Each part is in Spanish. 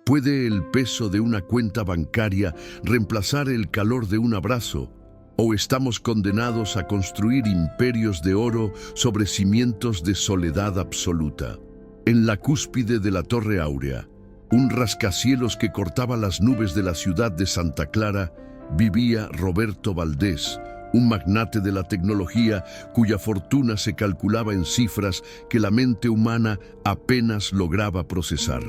¿Puede el peso de una cuenta bancaria reemplazar el calor de un abrazo? ¿O estamos condenados a construir imperios de oro sobre cimientos de soledad absoluta? En la cúspide de la Torre Áurea, un rascacielos que cortaba las nubes de la ciudad de Santa Clara, vivía Roberto Valdés, un magnate de la tecnología cuya fortuna se calculaba en cifras que la mente humana apenas lograba procesar.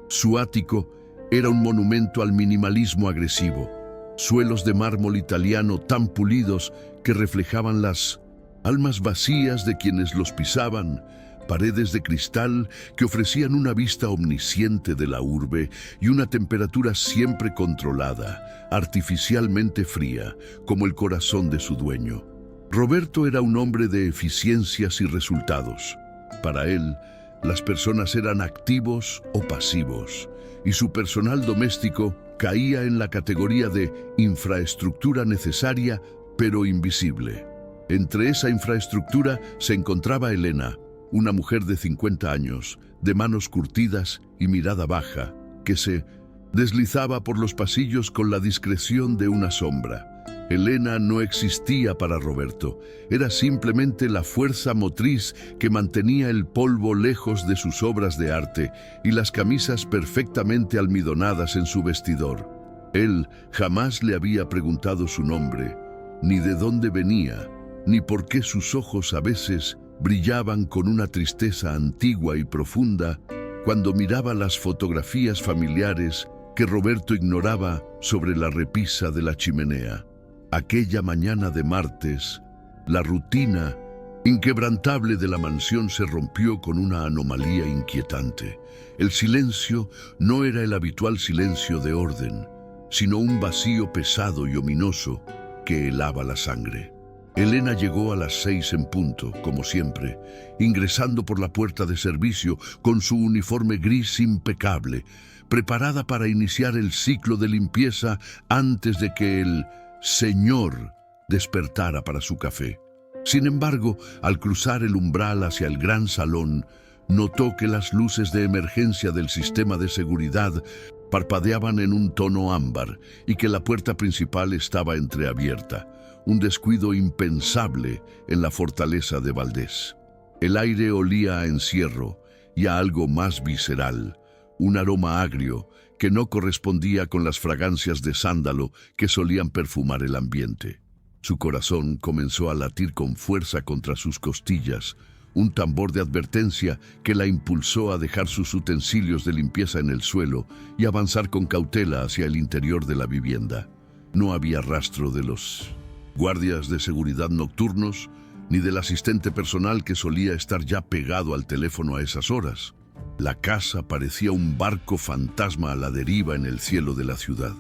Su ático era un monumento al minimalismo agresivo, suelos de mármol italiano tan pulidos que reflejaban las almas vacías de quienes los pisaban, paredes de cristal que ofrecían una vista omnisciente de la urbe y una temperatura siempre controlada, artificialmente fría, como el corazón de su dueño. Roberto era un hombre de eficiencias y resultados. Para él, las personas eran activos o pasivos, y su personal doméstico caía en la categoría de infraestructura necesaria pero invisible. Entre esa infraestructura se encontraba Elena, una mujer de 50 años, de manos curtidas y mirada baja, que se deslizaba por los pasillos con la discreción de una sombra. Elena no existía para Roberto, era simplemente la fuerza motriz que mantenía el polvo lejos de sus obras de arte y las camisas perfectamente almidonadas en su vestidor. Él jamás le había preguntado su nombre, ni de dónde venía, ni por qué sus ojos a veces brillaban con una tristeza antigua y profunda cuando miraba las fotografías familiares que Roberto ignoraba sobre la repisa de la chimenea. Aquella mañana de martes, la rutina inquebrantable de la mansión se rompió con una anomalía inquietante. El silencio no era el habitual silencio de orden, sino un vacío pesado y ominoso que helaba la sangre. Elena llegó a las 6 en punto, como siempre, ingresando por la puerta de servicio con su uniforme gris impecable, preparada para iniciar el ciclo de limpieza antes de que el señor despertara para su café. Sin embargo, al cruzar el umbral hacia el gran salón, notó que las luces de emergencia del sistema de seguridad parpadeaban en un tono ámbar y que la puerta principal estaba entreabierta, un descuido impensable en la fortaleza de Valdés. El aire olía a encierro y a algo más visceral, un aroma agrio que no correspondía con las fragancias de sándalo que solían perfumar el ambiente. Su corazón comenzó a latir con fuerza contra sus costillas, un tambor de advertencia que la impulsó a dejar sus utensilios de limpieza en el suelo y avanzar con cautela hacia el interior de la vivienda. No había rastro de los guardias de seguridad nocturnos, ni del asistente personal que solía estar ya pegado al teléfono a esas horas. La casa parecía un barco fantasma a la deriva en el cielo de la ciudad.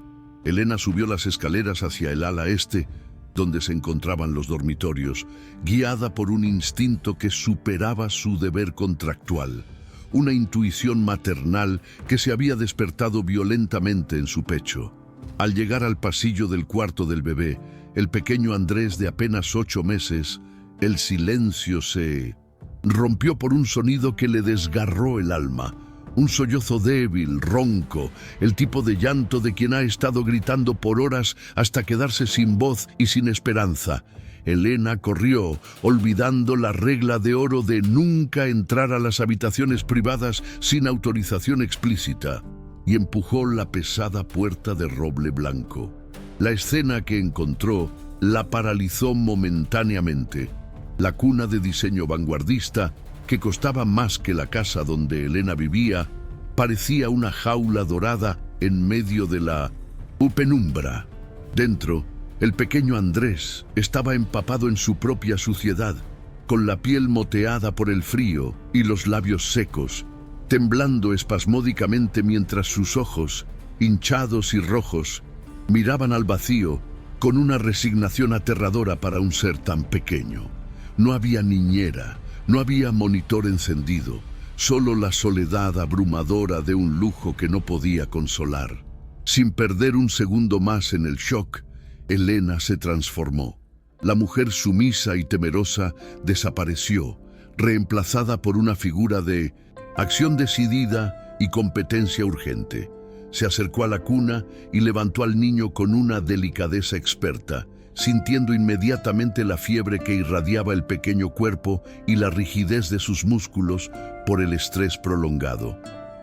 Elena subió las escaleras hacia el ala este, donde se encontraban los dormitorios, guiada por un instinto que superaba su deber contractual, una intuición maternal que se había despertado violentamente en su pecho. Al llegar al pasillo del cuarto del bebé, el pequeño Andrés de apenas 8 meses, el silencio se rompió por un sonido que le desgarró el alma. Un sollozo débil, ronco, el tipo de llanto de quien ha estado gritando por horas hasta quedarse sin voz y sin esperanza. Elena corrió, olvidando la regla de oro de nunca entrar a las habitaciones privadas sin autorización explícita, y empujó la pesada puerta de roble blanco. La escena que encontró la paralizó momentáneamente. La cuna de diseño vanguardista, que costaba más que la casa donde Elena vivía, parecía una jaula dorada en medio de la penumbra. Dentro, el pequeño Andrés estaba empapado en su propia suciedad, con la piel moteada por el frío y los labios secos, temblando espasmódicamente mientras sus ojos, hinchados y rojos, miraban al vacío con una resignación aterradora para un ser tan pequeño. No había niñera, no había monitor encendido, solo la soledad abrumadora de un lujo que no podía consolar. Sin perder un segundo más en el shock, Elena se transformó. La mujer sumisa y temerosa desapareció, reemplazada por una figura de acción decidida y competencia urgente. Se acercó a la cuna y levantó al niño con una delicadeza experta, sintiendo inmediatamente la fiebre que irradiaba el pequeño cuerpo y la rigidez de sus músculos por el estrés prolongado.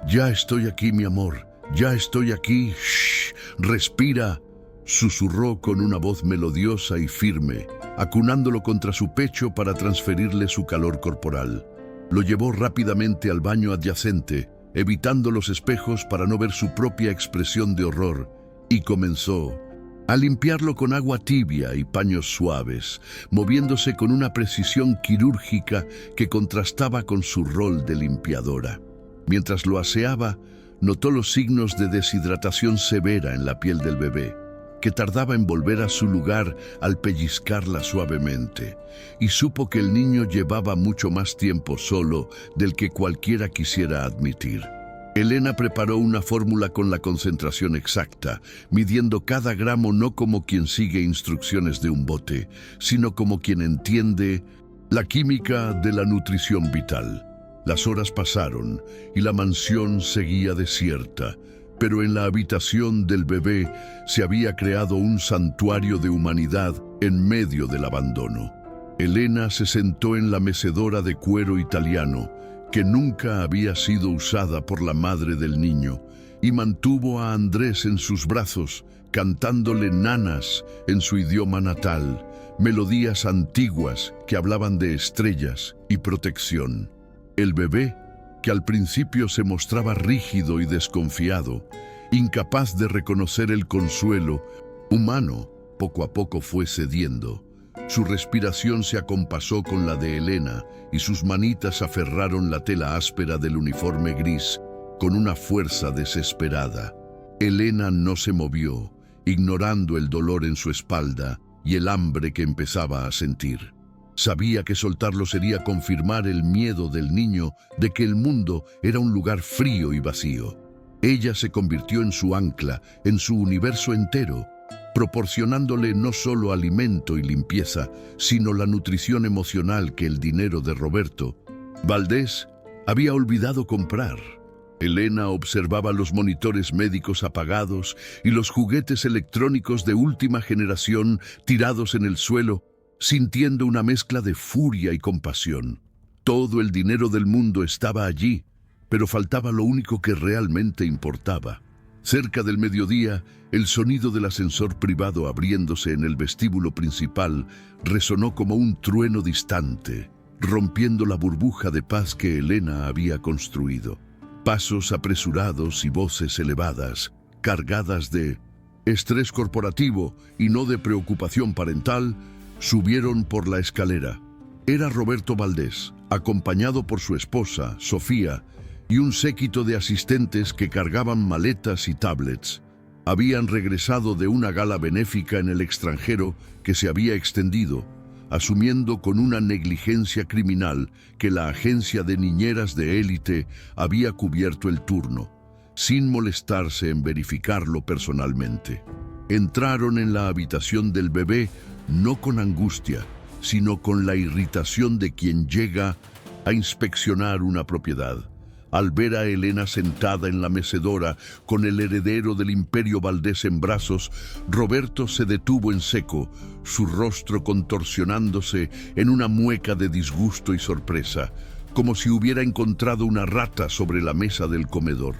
«Ya estoy aquí, mi amor, ya estoy aquí. Shh, respira», susurró con una voz melodiosa y firme, acunándolo contra su pecho para transferirle su calor corporal. Lo llevó rápidamente al baño adyacente, evitando los espejos para no ver su propia expresión de horror, y comenzó a limpiarlo con agua tibia y paños suaves, moviéndose con una precisión quirúrgica que contrastaba con su rol de limpiadora. Mientras lo aseaba, notó los signos de deshidratación severa en la piel del bebé, que tardaba en volver a su lugar al pellizcarla suavemente, y supo que el niño llevaba mucho más tiempo solo del que cualquiera quisiera admitir. Elena preparó una fórmula con la concentración exacta, midiendo cada gramo no como quien sigue instrucciones de un bote, sino como quien entiende la química de la nutrición vital. Las horas pasaron y la mansión seguía desierta, pero en la habitación del bebé se había creado un santuario de humanidad en medio del abandono. Elena se sentó en la mecedora de cuero italiano, que nunca había sido usada por la madre del niño, y mantuvo a Andrés en sus brazos, cantándole nanas en su idioma natal, melodías antiguas que hablaban de estrellas y protección. El bebé, que al principio se mostraba rígido y desconfiado, incapaz de reconocer el consuelo humano, poco a poco fue cediendo. Su respiración se acompasó con la de Elena y sus manitas aferraron la tela áspera del uniforme gris con una fuerza desesperada. Elena no se movió, ignorando el dolor en su espalda y el hambre que empezaba a sentir. Sabía que soltarlo sería confirmar el miedo del niño de que el mundo era un lugar frío y vacío. Ella se convirtió en su ancla, en su universo entero, proporcionándole no solo alimento y limpieza, sino la nutrición emocional que el dinero de Roberto Valdés había olvidado comprar. Elena observaba los monitores médicos apagados y los juguetes electrónicos de última generación tirados en el suelo, sintiendo una mezcla de furia y compasión. Todo el dinero del mundo estaba allí, pero faltaba lo único que realmente importaba. Cerca del mediodía, el sonido del ascensor privado abriéndose en el vestíbulo principal resonó como un trueno distante, rompiendo la burbuja de paz que Elena había construido. Pasos apresurados y voces elevadas, cargadas de estrés corporativo y no de preocupación parental, subieron por la escalera. Era Roberto Valdés, acompañado por su esposa, Sofía, y un séquito de asistentes que cargaban maletas y tablets. Habían regresado de una gala benéfica en el extranjero que se había extendido, asumiendo con una negligencia criminal que la agencia de niñeras de élite había cubierto el turno, sin molestarse en verificarlo personalmente. Entraron en la habitación del bebé no con angustia, sino con la irritación de quien llega a inspeccionar una propiedad. Al ver a Elena sentada en la mecedora con el heredero del Imperio Valdés en brazos, Roberto se detuvo en seco, su rostro contorsionándose en una mueca de disgusto y sorpresa, como si hubiera encontrado una rata sobre la mesa del comedor.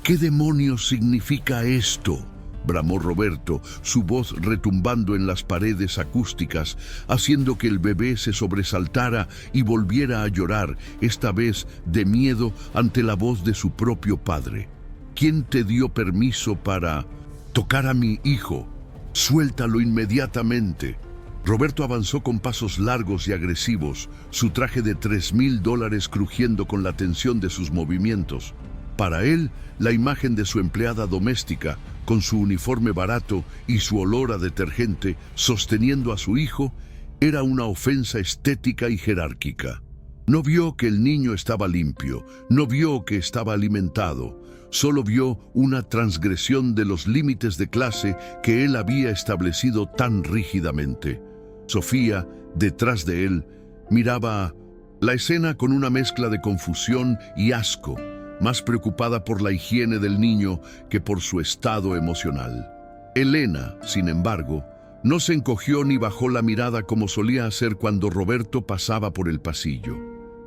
¿Qué demonios significa esto?, bramó Roberto, su voz retumbando en las paredes acústicas, haciendo que el bebé se sobresaltara y volviera a llorar, esta vez de miedo ante la voz de su propio padre. ¿Quién te dio permiso para tocar a mi hijo? Suéltalo inmediatamente. Roberto avanzó con pasos largos y agresivos, su traje de $3,000 crujiendo con la tensión de sus movimientos. Para él, la imagen de su empleada doméstica, con su uniforme barato y su olor a detergente, sosteniendo a su hijo, era una ofensa estética y jerárquica. No vio que el niño estaba limpio, no vio que estaba alimentado, solo vio una transgresión de los límites de clase que él había establecido tan rígidamente. Sofía, detrás de él, miraba la escena con una mezcla de confusión y asco, más preocupada por la higiene del niño que por su estado emocional. Elena, sin embargo, no se encogió ni bajó la mirada como solía hacer cuando Roberto pasaba por el pasillo.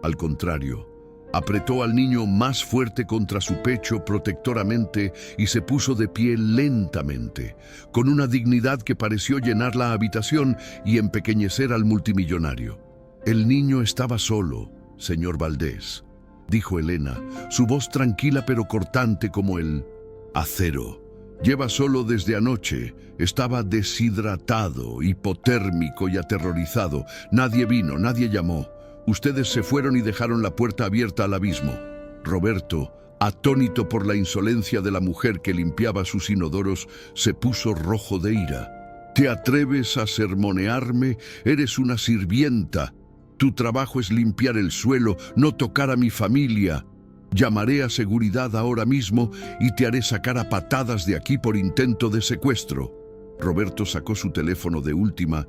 Al contrario, apretó al niño más fuerte contra su pecho protectoramente y se puso de pie lentamente, con una dignidad que pareció llenar la habitación y empequeñecer al multimillonario. «El niño estaba solo, señor Valdés», dijo Elena, su voz tranquila pero cortante como el acero. «Lleva solo desde anoche. Estaba deshidratado, hipotérmico y aterrorizado. Nadie vino, nadie llamó. Ustedes se fueron y dejaron la puerta abierta al abismo». Roberto, atónito por la insolencia de la mujer que limpiaba sus inodoros, se puso rojo de ira. «¿Te atreves a sermonearme? Eres una sirvienta. Tu trabajo es limpiar el suelo, no tocar a mi familia. Llamaré a seguridad ahora mismo y te haré sacar a patadas de aquí por intento de secuestro». Roberto sacó su teléfono de última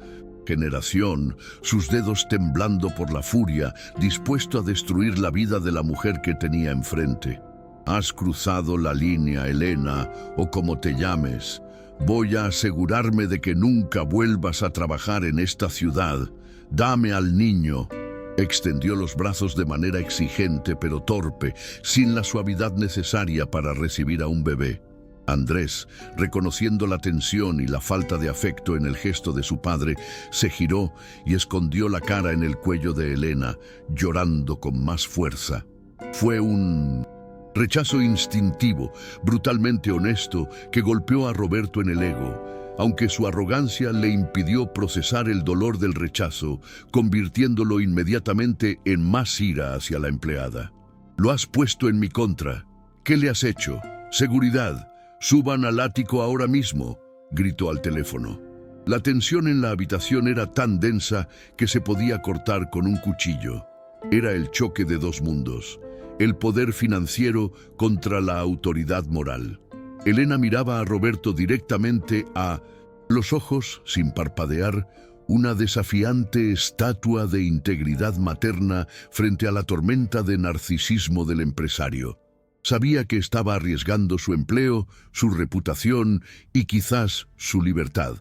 generación, sus dedos temblando por la furia, dispuesto a destruir la vida de la mujer que tenía enfrente. «Has cruzado la línea, Elena, o como te llames. Voy a asegurarme de que nunca vuelvas a trabajar en esta ciudad. Dame al niño». Extendió los brazos de manera exigente pero torpe, sin la suavidad necesaria para recibir a un bebé. Andrés, reconociendo la tensión y la falta de afecto en el gesto de su padre, se giró y escondió la cara en el cuello de Elena, llorando con más fuerza. Fue un rechazo instintivo, brutalmente honesto, que golpeó a Roberto en el ego, aunque su arrogancia le impidió procesar el dolor del rechazo, convirtiéndolo inmediatamente en más ira hacia la empleada. «Lo has puesto en mi contra. ¿Qué le has hecho? Seguridad. Suban al ático ahora mismo», gritó al teléfono. La tensión en la habitación era tan densa que se podía cortar con un cuchillo. Era el choque de dos mundos, el poder financiero contra la autoridad moral. Elena miraba a Roberto directamente a los ojos, sin parpadear, una desafiante estatua de integridad materna frente a la tormenta de narcisismo del empresario. Sabía que estaba arriesgando su empleo, su reputación y quizás su libertad.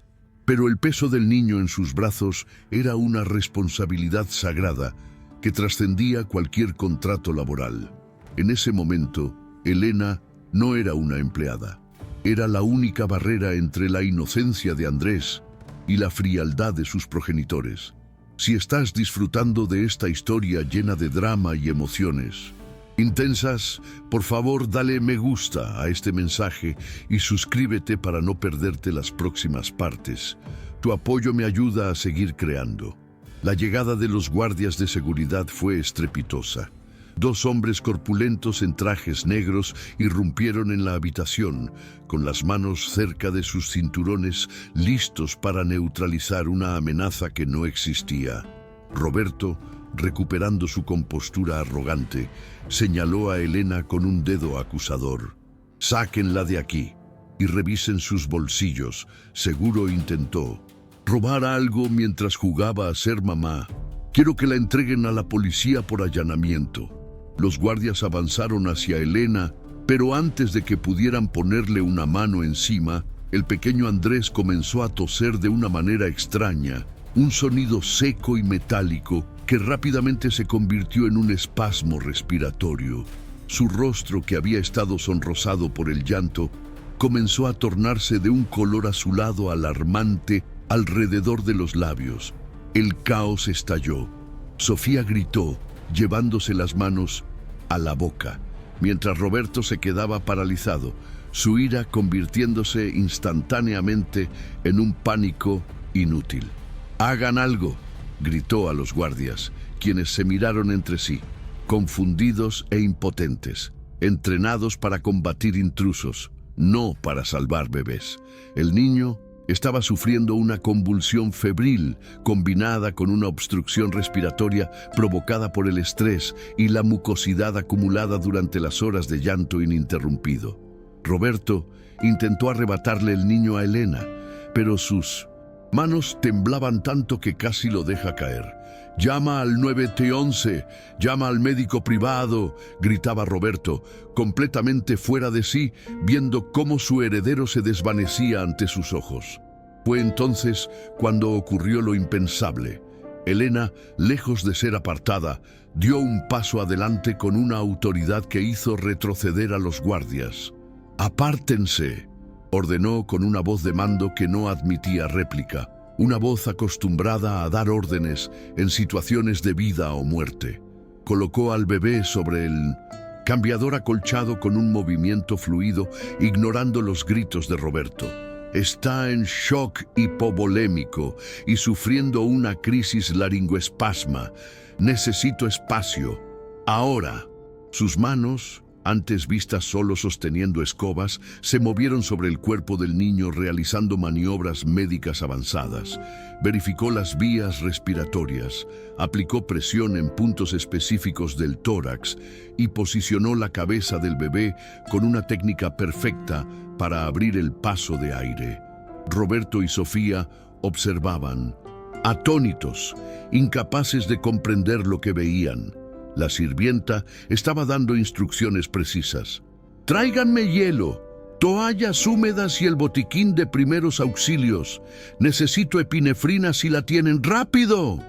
Pero el peso del niño en sus brazos era una responsabilidad sagrada que trascendía cualquier contrato laboral. En ese momento, Elena no era una empleada. Era la única barrera entre la inocencia de Andrés y la frialdad de sus progenitores. Si estás disfrutando de esta historia llena de drama y emociones intensas, por favor dale me gusta a este mensaje y suscríbete para no perderte las próximas partes. Tu apoyo me ayuda a seguir creando. La llegada de los guardias de seguridad fue estrepitosa. Dos hombres corpulentos en trajes negros irrumpieron en la habitación, con las manos cerca de sus cinturones, listos para neutralizar una amenaza que no existía. Roberto, recuperando su compostura arrogante, señaló a Elena con un dedo acusador. «Sáquenla de aquí y revisen sus bolsillos», seguro intentó. «Robar algo mientras jugaba a ser mamá. Quiero que la entreguen a la policía por allanamiento». Los guardias avanzaron hacia Elena, pero antes de que pudieran ponerle una mano encima, el pequeño Andrés comenzó a toser de una manera extraña, un sonido seco y metálico que rápidamente se convirtió en un espasmo respiratorio. Su rostro, que había estado sonrosado por el llanto, comenzó a tornarse de un color azulado alarmante alrededor de los labios. El caos estalló. Sofía gritó, llevándose las manos a la boca, mientras Roberto se quedaba paralizado, su ira convirtiéndose instantáneamente en un pánico inútil. «¡Hagan algo!», gritó a los guardias, quienes se miraron entre sí, confundidos e impotentes, entrenados para combatir intrusos, no para salvar bebés. El niño estaba sufriendo una convulsión febril combinada con una obstrucción respiratoria provocada por el estrés y la mucosidad acumulada durante las horas de llanto ininterrumpido. Roberto intentó arrebatarle el niño a Elena, pero sus Manos temblaban tanto que casi lo deja caer. «Llama al 911, llama al médico privado», gritaba Roberto, completamente fuera de sí, viendo cómo su heredero se desvanecía ante sus ojos. Fue entonces cuando ocurrió lo impensable. Elena, lejos de ser apartada, dio un paso adelante con una autoridad que hizo retroceder a los guardias. «Apártense», ordenó con una voz de mando que no admitía réplica, una voz acostumbrada a dar órdenes en situaciones de vida o muerte. Colocó al bebé sobre el cambiador acolchado con un movimiento fluido, ignorando los gritos de Roberto. Está en shock hipovolémico y sufriendo una crisis laringoespasma. Necesito espacio. Ahora. Sus manos, antes vistas solo sosteniendo escobas, se movieron sobre el cuerpo del niño realizando maniobras médicas avanzadas. Verificó las vías respiratorias, aplicó presión en puntos específicos del tórax y posicionó la cabeza del bebé con una técnica perfecta para abrir el paso de aire. Roberto y Sofía observaban, atónitos, incapaces de comprender lo que veían. La sirvienta estaba dando instrucciones precisas. «Tráiganme hielo, toallas húmedas y el botiquín de primeros auxilios. Necesito epinefrina si la tienen. ¡Rápido!».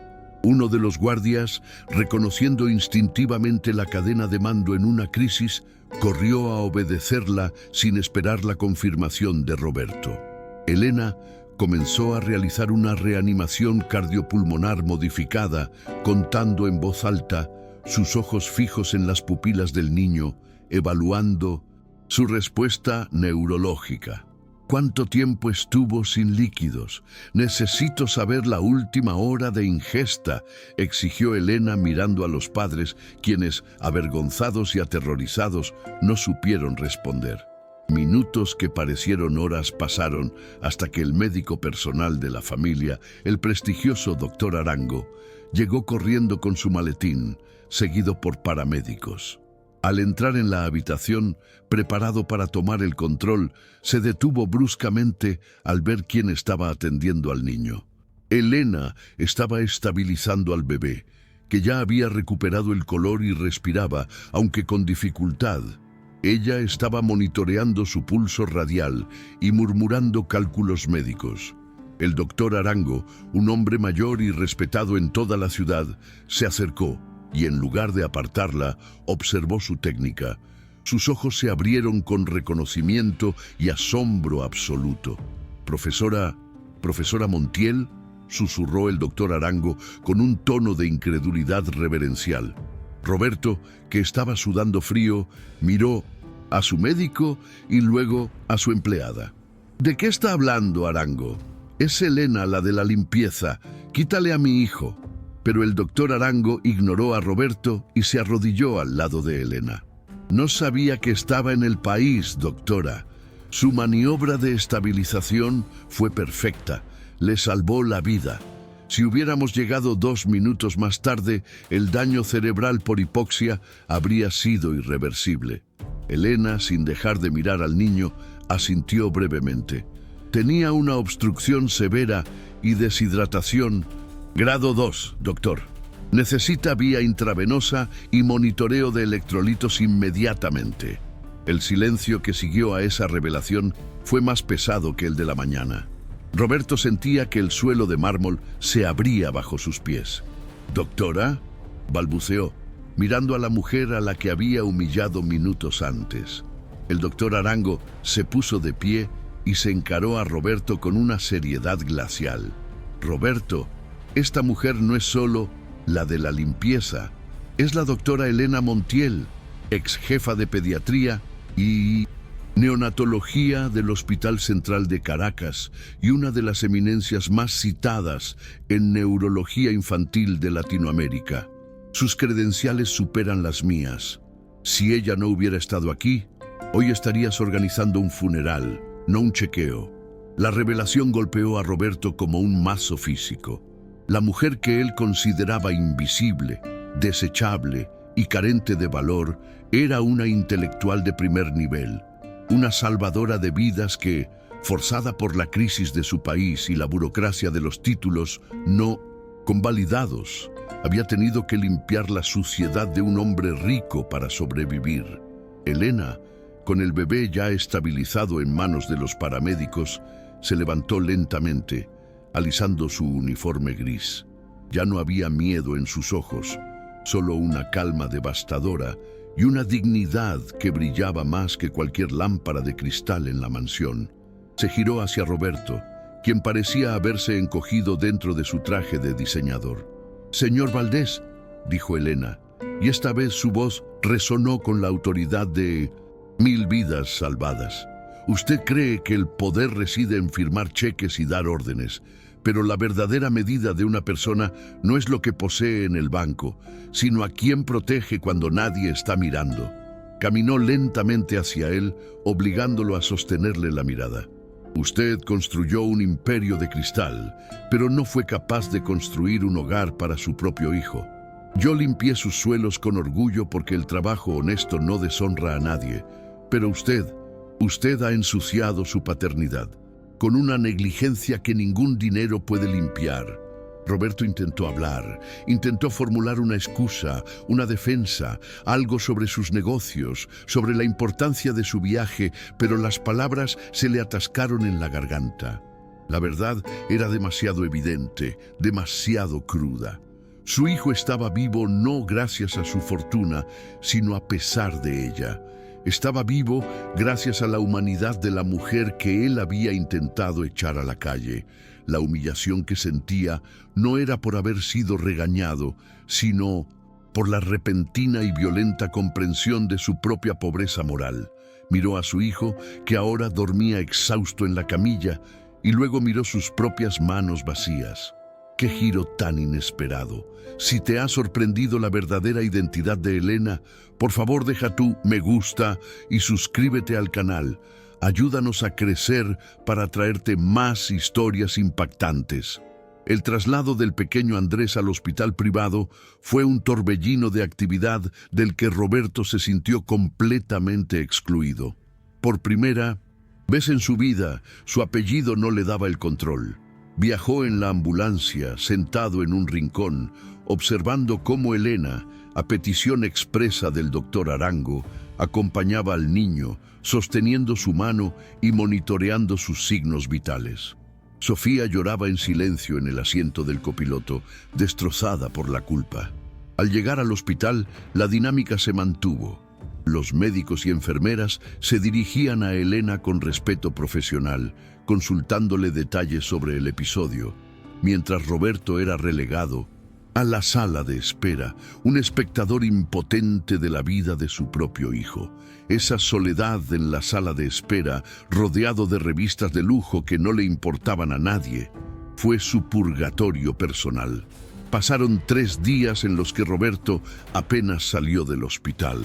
Uno de los guardias, reconociendo instintivamente la cadena de mando en una crisis, corrió a obedecerla sin esperar la confirmación de Roberto. Elena comenzó a realizar una reanimación cardiopulmonar modificada, contando en voz alta, sus ojos fijos en las pupilas del niño, evaluando su respuesta neurológica. ¿Cuánto tiempo estuvo sin líquidos? Necesito saber la última hora de ingesta, exigió Elena mirando a los padres, quienes, avergonzados y aterrorizados, no supieron responder. Minutos que parecieron horas pasaron hasta que el médico personal de la familia, el prestigioso doctor Arango, llegó corriendo con su maletín, seguido por paramédicos. Al entrar en la habitación, preparado para tomar el control, se detuvo bruscamente al ver quién estaba atendiendo al niño. Elena estaba estabilizando al bebé, que ya había recuperado el color y respiraba, aunque con dificultad. Ella estaba monitoreando su pulso radial y murmurando cálculos médicos. El doctor Arango, un hombre mayor y respetado en toda la ciudad, se acercó y en lugar de apartarla, observó su técnica. Sus ojos se abrieron con reconocimiento y asombro absoluto. «Profesora Montiel», susurró el doctor Arango con un tono de incredulidad reverencial. Roberto, que estaba sudando frío, miró a su médico y luego a su empleada. «¿De qué está hablando, Arango? Es Elena, la de la limpieza. Quítale a mi hijo». Pero el doctor Arango ignoró a Roberto y se arrodilló al lado de Elena. «No sabía que estaba en el país, doctora. Su maniobra de estabilización fue perfecta. Le salvó la vida. Si hubiéramos llegado 2 minutos más tarde, el daño cerebral por hipoxia habría sido irreversible». Elena, sin dejar de mirar al niño, asintió brevemente. «Tenía una obstrucción severa y deshidratación. Grado 2, doctor. Necesita vía intravenosa y monitoreo de electrolitos inmediatamente». El silencio que siguió a esa revelación fue más pesado que el de la mañana. Roberto sentía que el suelo de mármol se abría bajo sus pies. «¿Doctora?», balbuceó, mirando a la mujer a la que había humillado minutos antes. El doctor Arango se puso de pie y se encaró a Roberto con una seriedad glacial. «Roberto, esta mujer no es solo la de la limpieza, es la doctora Elena Montiel, ex jefa de pediatría y neonatología del Hospital Central de Caracas y una de las eminencias más citadas en neurología infantil de Latinoamérica. Sus credenciales superan las mías. Si ella no hubiera estado aquí, hoy estarías organizando un funeral, no un chequeo». La revelación golpeó a Roberto como un mazo físico. La mujer que él consideraba invisible, desechable y carente de valor era una intelectual de primer nivel, una salvadora de vidas que, forzada por la crisis de su país y la burocracia de los títulos no convalidados. Había tenido que limpiar la suciedad de un hombre rico para sobrevivir. Elena, con el bebé ya estabilizado en manos de los paramédicos, se levantó lentamente, alisando su uniforme gris. Ya no había miedo en sus ojos, solo una calma devastadora y una dignidad que brillaba más que cualquier lámpara de cristal en la mansión. Se giró hacia Roberto, quien parecía haberse encogido dentro de su traje de diseñador. «Señor Valdés», dijo Elena, y esta vez su voz resonó con la autoridad de 1000 vidas salvadas. «Usted cree que el poder reside en firmar cheques y dar órdenes, pero la verdadera medida de una persona no es lo que posee en el banco, sino a quién protege cuando nadie está mirando». Caminó lentamente hacia él, obligándolo a sostenerle la mirada. «Usted construyó un imperio de cristal, pero no fue capaz de construir un hogar para su propio hijo. Yo limpié sus suelos con orgullo porque el trabajo honesto no deshonra a nadie, pero usted ha ensuciado su paternidad con una negligencia que ningún dinero puede limpiar». Roberto intentó hablar, intentó formular una excusa, una defensa, algo sobre sus negocios, sobre la importancia de su viaje, pero las palabras se le atascaron en la garganta. La verdad era demasiado evidente, demasiado cruda. Su hijo estaba vivo no gracias a su fortuna, sino a pesar de ella. Estaba vivo gracias a la humanidad de la mujer que él había intentado echar a la calle. La humillación que sentía no era por haber sido regañado, sino por la repentina y violenta comprensión de su propia pobreza moral. Miró a su hijo, que ahora dormía exhausto en la camilla, y luego miró sus propias manos vacías. ¡Qué giro tan inesperado! Si te ha sorprendido la verdadera identidad de Elena, por favor deja tu me gusta y suscríbete al canal. Ayúdanos a crecer para traerte más historias impactantes. El traslado del pequeño Andrés al hospital privado fue un torbellino de actividad del que Roberto se sintió completamente excluido. Por primera vez en su vida, su apellido no le daba el control. Viajó en la ambulancia, sentado en un rincón, observando cómo Elena, a petición expresa del doctor Arango, acompañaba al niño, sosteniendo su mano y monitoreando sus signos vitales. Sofía lloraba en silencio en el asiento del copiloto, destrozada por la culpa. Al llegar al hospital, la dinámica se mantuvo. Los médicos y enfermeras se dirigían a Elena con respeto profesional, consultándole detalles sobre el episodio, mientras Roberto era relegado a la sala de espera, un espectador impotente de la vida de su propio hijo. Esa soledad en la sala de espera, rodeado de revistas de lujo que no le importaban a nadie, fue su purgatorio personal. Pasaron 3 días en los que Roberto apenas salió del hospital.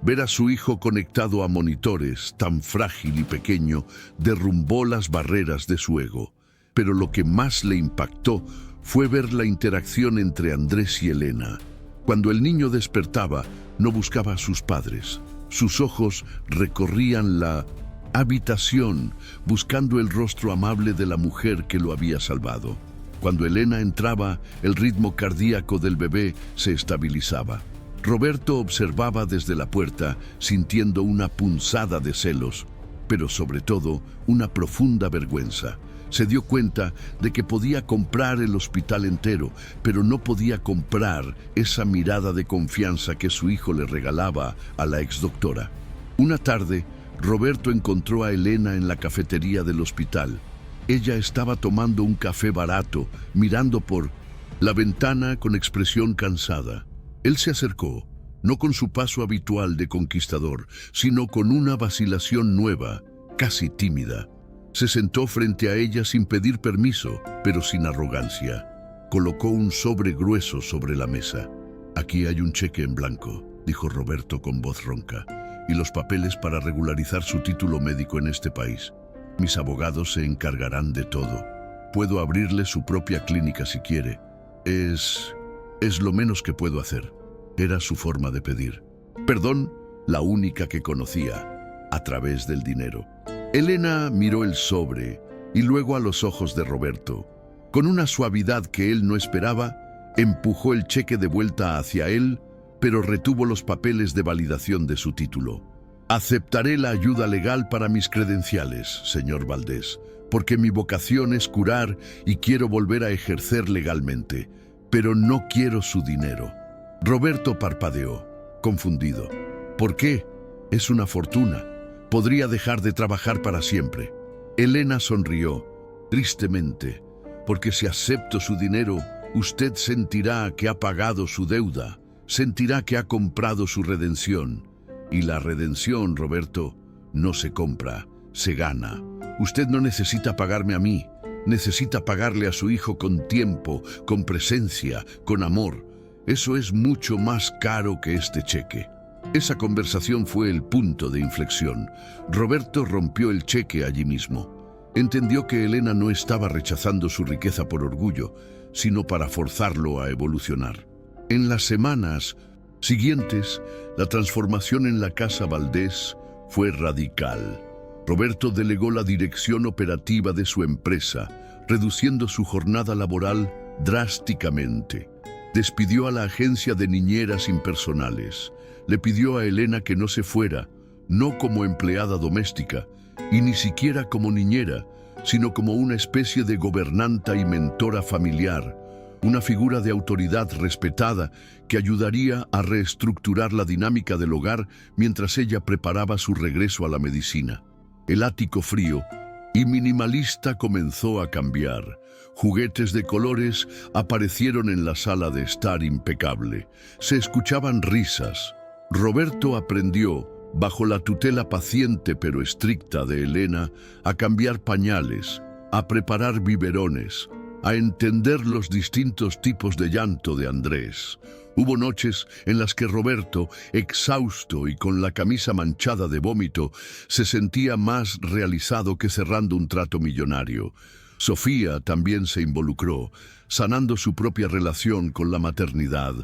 Ver a su hijo conectado a monitores, tan frágil y pequeño, derrumbó las barreras de su ego. Pero lo que más le impactó fue ver la interacción entre Andrés y Elena. Cuando el niño despertaba, no buscaba a sus padres. Sus ojos recorrían la habitación, buscando el rostro amable de la mujer que lo había salvado. Cuando Elena entraba, el ritmo cardíaco del bebé se estabilizaba. Roberto observaba desde la puerta, sintiendo una punzada de celos, pero sobre todo una profunda vergüenza. Se dio cuenta de que podía comprar el hospital entero, pero no podía comprar esa mirada de confianza que su hijo le regalaba a la exdoctora. Una tarde, Roberto encontró a Elena en la cafetería del hospital. Ella estaba tomando un café barato, mirando por la ventana con expresión cansada. Él se acercó, no con su paso habitual de conquistador, sino con una vacilación nueva, casi tímida. Se sentó frente a ella sin pedir permiso, pero sin arrogancia. Colocó un sobre grueso sobre la mesa. «Aquí hay un cheque en blanco», dijo Roberto con voz ronca, «y los papeles para regularizar su título médico en este país. Mis abogados se encargarán de todo. Puedo abrirle su propia clínica si quiere. Es lo menos que puedo hacer». Era su forma de pedir. Perdón, la única que conocía, a través del dinero. Elena miró el sobre y luego a los ojos de Roberto. Con una suavidad que él no esperaba, empujó el cheque de vuelta hacia él, pero retuvo los papeles de validación de su título. Aceptaré la ayuda legal para mis credenciales, señor Valdés, porque mi vocación es curar y quiero volver a ejercer legalmente, pero no quiero su dinero. Roberto parpadeó, confundido. ¿Por qué? Es una fortuna. Podría dejar de trabajar para siempre. Elena sonrió, tristemente, porque si acepto su dinero, usted sentirá que ha pagado su deuda, sentirá que ha comprado su redención. Y la redención, Roberto, no se compra, se gana. Usted no necesita pagarme a mí, necesita pagarle a su hijo con tiempo, con presencia, con amor. Eso es mucho más caro que este cheque. Esa conversación fue el punto de inflexión. Roberto rompió el cheque allí mismo. Entendió que Elena no estaba rechazando su riqueza por orgullo, sino para forzarlo a evolucionar. En las semanas siguientes, la transformación en la casa Valdés fue radical. Roberto delegó la dirección operativa de su empresa, reduciendo su jornada laboral drásticamente. Despidió a la agencia de niñeras impersonales. Le pidió a Elena que no se fuera, no como empleada doméstica, y ni siquiera como niñera, sino como una especie de gobernanta y mentora familiar, una figura de autoridad respetada que ayudaría a reestructurar la dinámica del hogar mientras ella preparaba su regreso a la medicina. El ático frío y minimalista comenzó a cambiar. Juguetes de colores aparecieron en la sala de estar impecable. Se escuchaban risas. Roberto aprendió, bajo la tutela paciente pero estricta de Elena, a cambiar pañales, a preparar biberones, a entender los distintos tipos de llanto de Andrés. Hubo noches en las que Roberto, exhausto y con la camisa manchada de vómito, se sentía más realizado que cerrando un trato millonario. Sofía también se involucró, sanando su propia relación con la maternidad.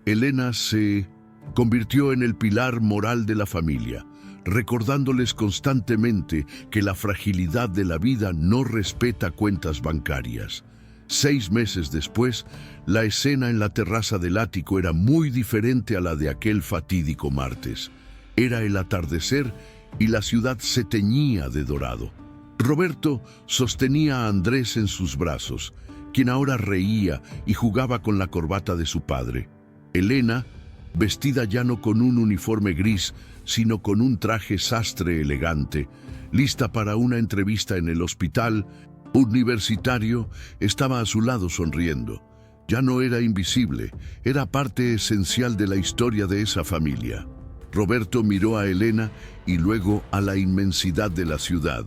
Elena se convirtió en el pilar moral de la familia, recordándoles constantemente que la fragilidad de la vida no respeta cuentas bancarias. 6 meses después, la escena en la terraza del ático era muy diferente a la de aquel fatídico martes. Era el atardecer y la ciudad se teñía de dorado. Roberto sostenía a Andrés en sus brazos, quien ahora reía y jugaba con la corbata de su padre. Elena, vestida ya no con un uniforme gris, sino con un traje sastre elegante, lista para una entrevista en el hospital universitario, estaba a su lado sonriendo. Ya no era invisible, era parte esencial de la historia de esa familia. Roberto miró a Elena y luego a la inmensidad de la ciudad.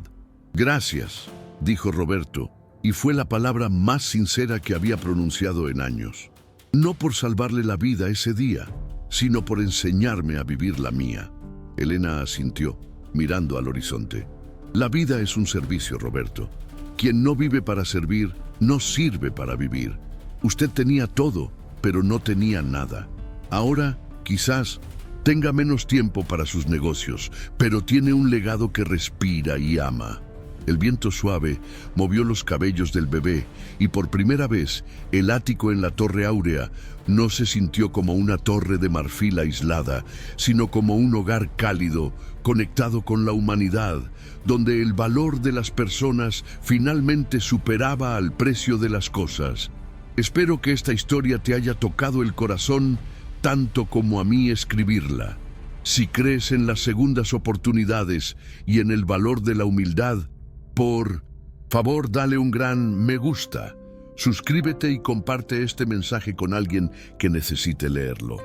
«Gracias», dijo Roberto, y fue la palabra más sincera que había pronunciado en años. No por salvarle la vida ese día, sino por enseñarme a vivir la mía. Elena asintió, mirando al horizonte. La vida es un servicio, Roberto. Quien no vive para servir, no sirve para vivir. Usted tenía todo, pero no tenía nada. Ahora, quizás, tenga menos tiempo para sus negocios, pero tiene un legado que respira y ama. El viento suave movió los cabellos del bebé y por primera vez el ático en la Torre Áurea no se sintió como una torre de marfil aislada, sino como un hogar cálido, conectado con la humanidad, donde el valor de las personas finalmente superaba al precio de las cosas. Espero que esta historia te haya tocado el corazón tanto como a mí escribirla. Si crees en las segundas oportunidades y en el valor de la humildad, por favor, dale un gran me gusta, suscríbete y comparte este mensaje con alguien que necesite leerlo.